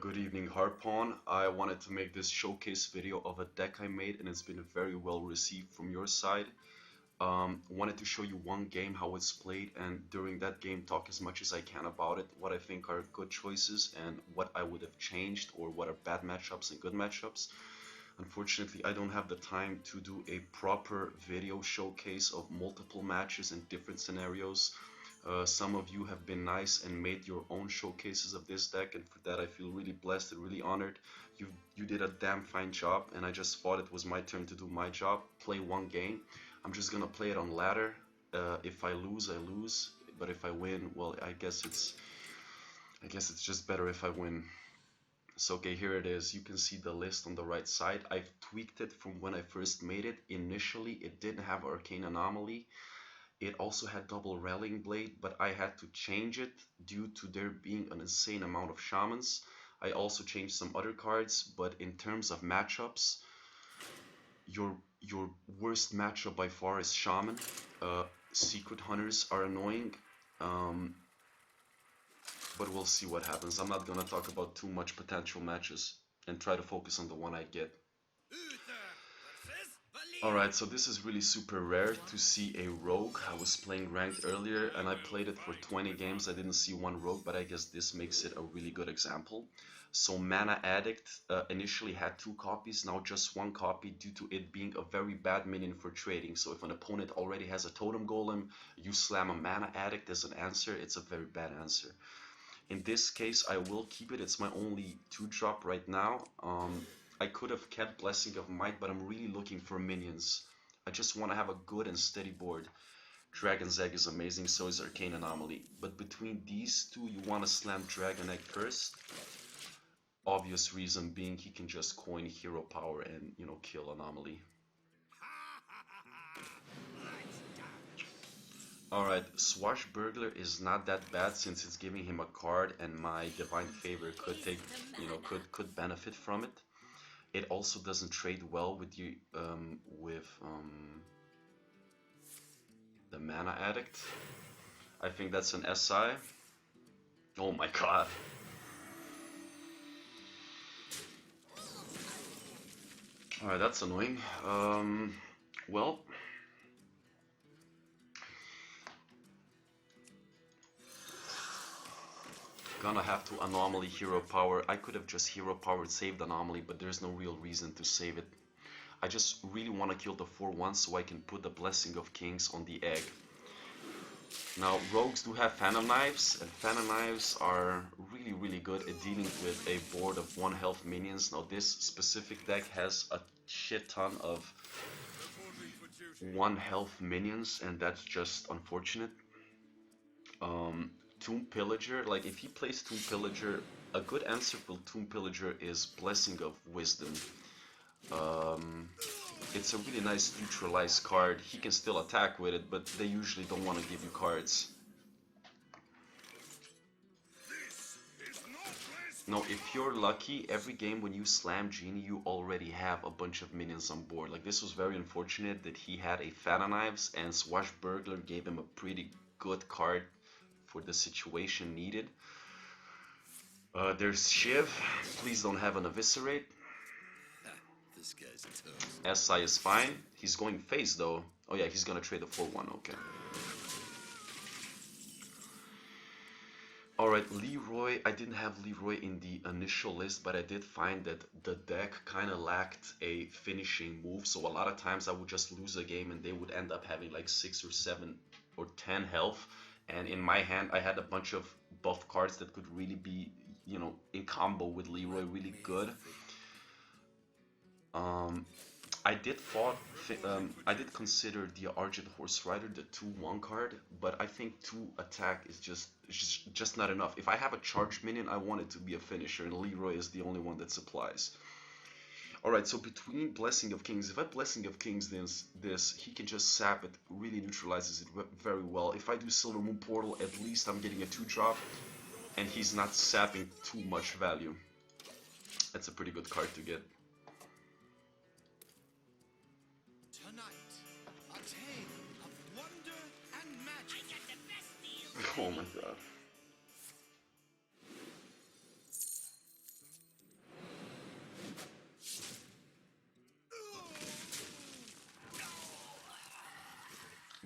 Good evening, Harpawn. I wanted to make this showcase video of a deck I made, and it's been very well received from your side. Wanted to show you one game, how it's played, and during that game talk as much as I can about it, what I think are good choices and what I would have changed, or what are bad matchups and good matchups. Unfortunately, I don't have the time to do a proper video showcase of multiple matches and different scenarios. Some of you have been nice and made your own showcases of this deck, and for that I feel really blessed and really honored. You did a damn fine job, and I just thought it was my turn to do my job, play one game. I'm just gonna play it on ladder. If I lose, I lose, but if I win, well, I guess it's just better if I win. So okay, here it is. You can see the list on the right side. I've tweaked it from when I first made it. Initially, it didn't have Arcane Anomaly. It also had double Rallying Blade, but I had to change it due to there being an insane amount of shamans. I also changed some other cards, but in terms of matchups, your worst matchup by far is Shaman. Secret Hunters are annoying, but we'll see what happens. I'm not gonna talk about too much potential matches and try to focus on the one I get. Alright, so this is really super rare to see a rogue. I was playing ranked earlier and I played it for 20 games. I didn't see one rogue, but I guess this makes it a really good example. So Mana Addict initially had 2 copies, now just 1 copy due to it being a very bad minion for trading. So if an opponent already has a Totem Golem, you slam a Mana Addict as an answer, it's a very bad answer. In this case, I will keep it. It's my only 2-drop right now. I could have kept Blessing of Might, but I'm really looking for minions. I just want to have a good and steady board. Dragon's Egg is amazing, so is Arcane Anomaly. But between these two, you want to slam Dragon Egg first. Obvious reason being he can just coin hero power and, you know, kill Anomaly. Alright, Swashbuckler is not that bad since it's giving him a card and my Divine Favor could take, you know, could benefit from it. It also doesn't trade well with you the Mana Addict. I think that's an SI. Oh my god. Alright, that's annoying. Well, gonna have to Anomaly hero power. I could have just hero powered saved Anomaly, but there's no real reason to save it. I just really want to kill the 4/1 so I can put the Blessing of Kings on the egg. Now, rogues do have Phantom Knives, and Phantom Knives are really good at dealing with a board of 1 health minions. Now, this specific deck has a shit ton of 1 health minions, and that's just unfortunate. Tomb Pillager, like if he plays Tomb Pillager, a good answer for Tomb Pillager is Blessing of Wisdom. It's a really nice neutralized card. He can still attack with it, but they usually don't want to give you cards. Now, if you're lucky, every game when you slam Djinni, you already have a bunch of minions on board. Like, this was very unfortunate that he had a Phantom Knives and Swashbuckler gave him a pretty good card for the situation needed. There's Shiv. Please don't have an Eviscerate. This guy's tough. SI is fine. He's going face though. Oh yeah, he's gonna trade the 4/1. Okay. Alright, Leroy. I didn't have Leroy in the initial list, but I did find that the deck kind of lacked a finishing move. So a lot of times I would just lose a game and they would end up having like 6 or 7 or 10 health. And in my hand, I had a bunch of buff cards that could really be, you know, in combo with Leroy, really good. I did consider the Argent Horse Rider, the 2/1 card, but I think 2 attack is just not enough. If I have a charge minion, I want it to be a finisher, and Leroy is the only one that supplies. Alright, so between Blessing of Kings, if I Blessing of Kings this, he can just sap it, really neutralizes it very well. If I do Silver Moon Portal, at least I'm getting a 2-drop, and he's not sapping too much value. That's a pretty good card to get. Tonight, a tale of wonder and magic. I got the best deal. Oh my god.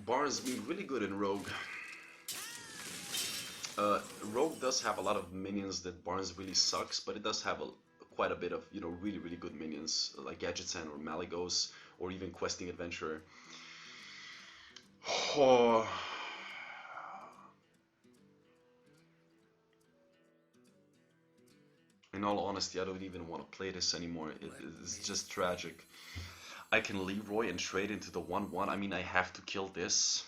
Barnes being really good in Rogue. Rogue does have a lot of minions that Barnes really sucks, but it does have quite a bit of, you know, really, really good minions like Gadgetzan or Malygos or even Questing Adventurer. Oh. In all honesty, I don't even want to play this anymore. It's just tragic. I can Leroy and trade into the 1-1. I mean, I have to kill this.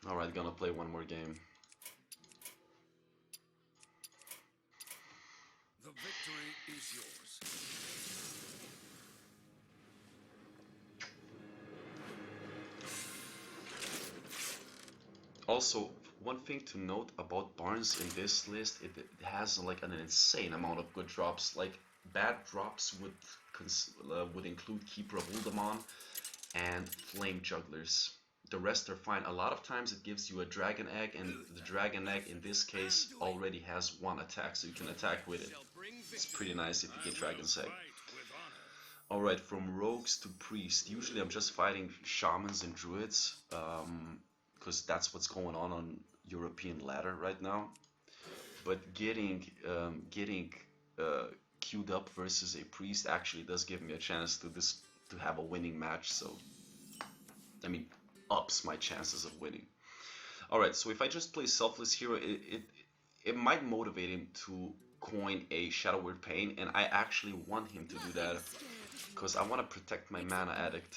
Alright, gonna play one more game. The victory is yours. Also, one thing to note about Barnes in this list, it has like an insane amount of good drops. Like bad drops would include Keeper of Uldaman and Flame Jugglers. The rest are fine. A lot of times it gives you a Dragon Egg, and the Dragon Egg in this case already has one attack, so you can attack with it. It's pretty nice if you get Dragon's Egg. Alright, from Rogues to Priest. Usually I'm just fighting Shamans and Druids, because that's what's going on European ladder right now. But getting queued up versus a Priest actually does give me a chance to have a winning match, so I mean, ups my chances of winning. Alright, so if I just play Selfless Hero, it might motivate him to coin a Shadow Word Pain, and I actually want him to do that because I want to protect my Mana Addict.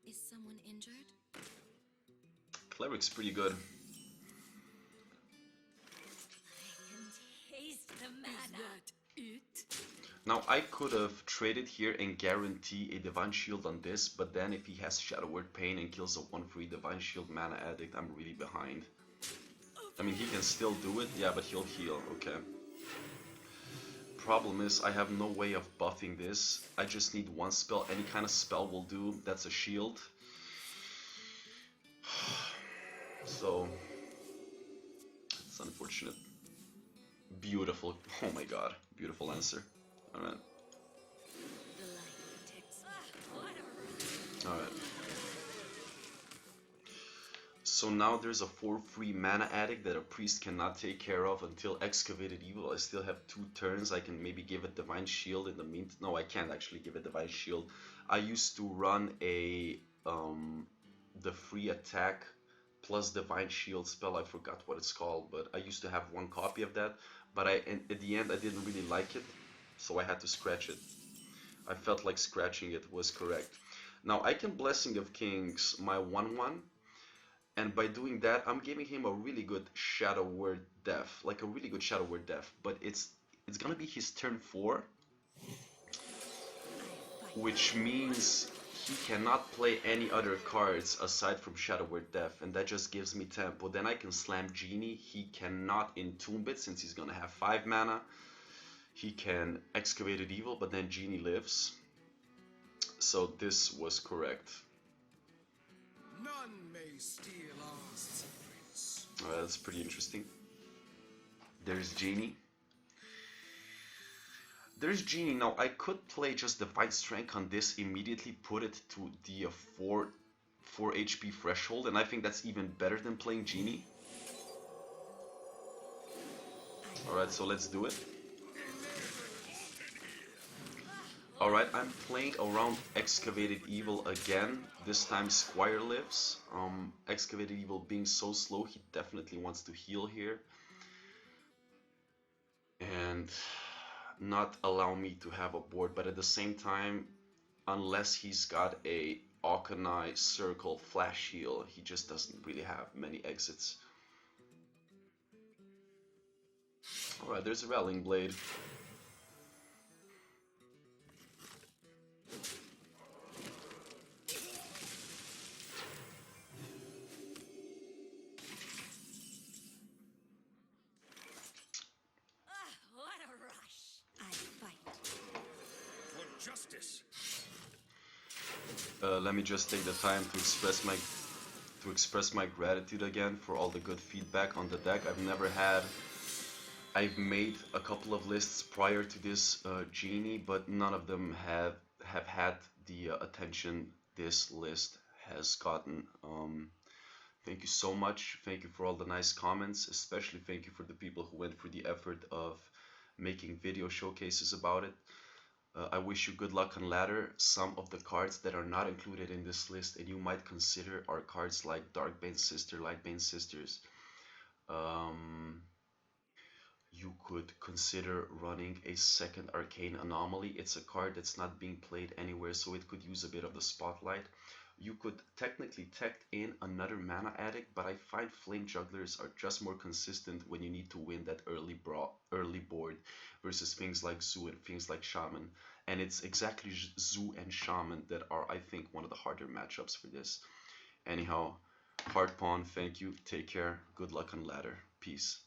Is someone injured? Cleric's pretty good. I can taste the mana. Is that it? Now I could have traded here and guarantee a Divine Shield on this, but then if he has Shadow Word Pain and kills a 1-3 Divine Shield Mana Addict, I'm really behind. I mean, he can still do it, yeah, but he'll heal, okay. Problem is, I have no way of buffing this. I just need one spell. Any kind of spell will do. That's a shield. So, it's unfortunate. Beautiful. Oh my god. Beautiful answer. Alright. Alright. So now there's a 4-3 Mana Addict that a Priest cannot take care of until Excavated Evil. I still have 2 turns. I can maybe give it Divine Shield in the meantime. No, I can't actually give it Divine Shield. I used to run a the free attack plus Divine Shield spell. I forgot what it's called, but I used to have 1 copy of that. But at the end I didn't really like it, so I had to scratch it. I felt like scratching it was correct. Now I can Blessing of Kings my 1-1. And by doing that, I'm giving him a really good Shadow Word Death, like a really good Shadow Word Death. But it's gonna be his turn 4, which means he cannot play any other cards aside from Shadow Word Death, and that just gives me tempo. Then I can slam Djinni. He cannot Entomb it since he's gonna have 5 mana. He can Excavated Evil, but then Djinni lives. So this was correct. None may steal our secrets. Alright, that's pretty interesting. There's Djinni. There's Djinni. Now I could play just Divine Strength on this, immediately put it to the 4 HP threshold, and I think that's even better than playing Djinni. Alright, so let's do it. Alright, I'm playing around Excavated Evil again. This time Squire lives. Excavated Evil being so slow, he definitely wants to heal here. And not allow me to have a board, but at the same time, unless he's got a Auchenai Circle Flash Heal, he just doesn't really have many exits. Alright, there's a Rallying Blade. Let me just take the time to express my gratitude again for all the good feedback on the deck. I've never had I've made a couple of lists prior to this Genie, but none of them have had the attention this list has gotten. Thank you so much. Thank you for all the nice comments. Especially thank you for the people who went through the effort of making video showcases about it. I wish you good luck on ladder. Some of the cards that are not included in this list and you might consider are cards like Darkbane Sister, Lightbane Sisters. Um, you could consider running a second Arcane Anomaly. It's a card that's not being played anywhere, so it could use a bit of the spotlight. You could technically tech in another Mana Addict, but I find Flame Jugglers are just more consistent when you need to win that early board versus things like Zoo and things like Shaman. And it's exactly Zoo and Shaman that are, I think, one of the harder matchups for this. Anyhow, Hard Pawn, thank you, take care, good luck on ladder, peace.